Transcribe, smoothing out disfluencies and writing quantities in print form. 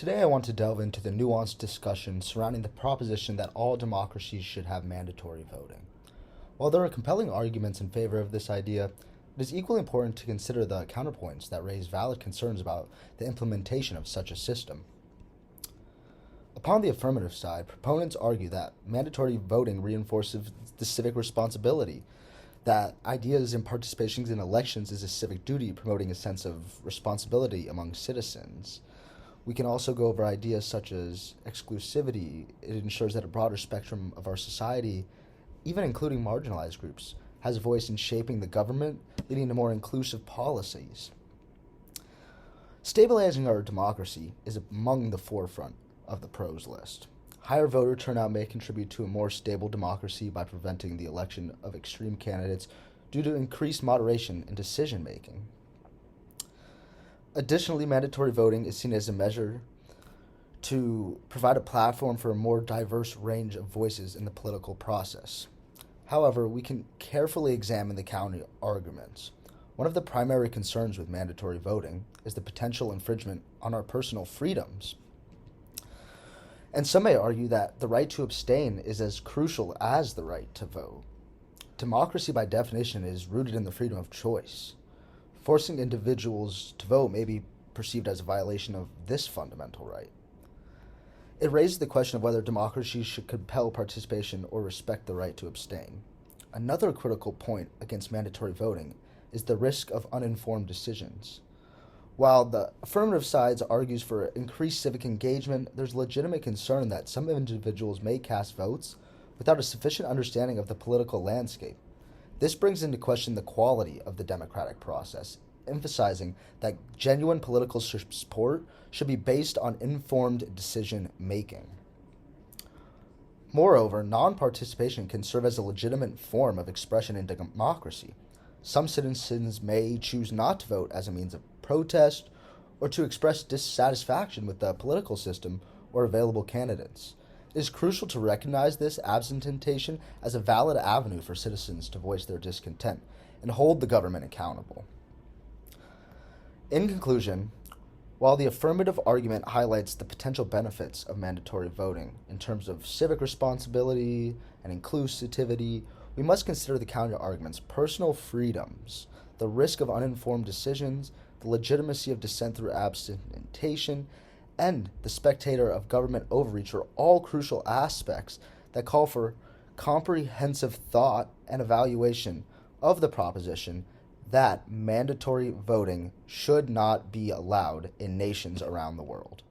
Today I want to delve into the nuanced discussion surrounding the proposition that all democracies should have mandatory voting. While there are compelling arguments in favor of this idea, it is equally important to consider the counterpoints that raise valid concerns about the implementation of such a system. Upon the affirmative side, proponents argue that mandatory voting reinforces the civic responsibility, that ideas and participation in elections is a civic duty, promoting a sense of responsibility among citizens. We can also go over ideas such as exclusivity. It ensures that a broader spectrum of our society, even including marginalized groups, has a voice in shaping the government, leading to more inclusive policies. Stabilizing our democracy is among the forefront of the pros list. Higher voter turnout may contribute to a more stable democracy by preventing the election of extreme candidates due to increased moderation in decision making. Additionally, mandatory voting is seen as a measure to provide a platform for a more diverse range of voices in the political process. However, we can carefully examine the counter arguments. One of the primary concerns with mandatory voting is the potential infringement on our personal freedoms. And some may argue that the right to abstain is as crucial as the right to vote. Democracy, by definition, is rooted in the freedom of choice. Forcing individuals to vote may be perceived as a violation of this fundamental right. It raises the question of whether democracy should compel participation or respect the right to abstain. Another critical point against mandatory voting is the risk of uninformed decisions. While the affirmative side argues for increased civic engagement, there's legitimate concern that some individuals may cast votes without a sufficient understanding of the political landscape. This brings into question the quality of the democratic process, emphasizing that genuine political support should be based on informed decision making. Moreover, non-participation can serve as a legitimate form of expression in democracy. Some citizens may choose not to vote as a means of protest or to express dissatisfaction with the political system or available candidates. It is crucial to recognize this absenteeism as a valid avenue for citizens to voice their discontent and hold the government accountable. In conclusion, while the affirmative argument highlights the potential benefits of mandatory voting in terms of civic responsibility and inclusivity, we must consider the counter-arguments: personal freedoms, the risk of uninformed decisions, the legitimacy of dissent through abstention, and the spectator of government overreach are all crucial aspects that call for comprehensive thought and evaluation of the proposition that mandatory voting should not be allowed in nations around the world.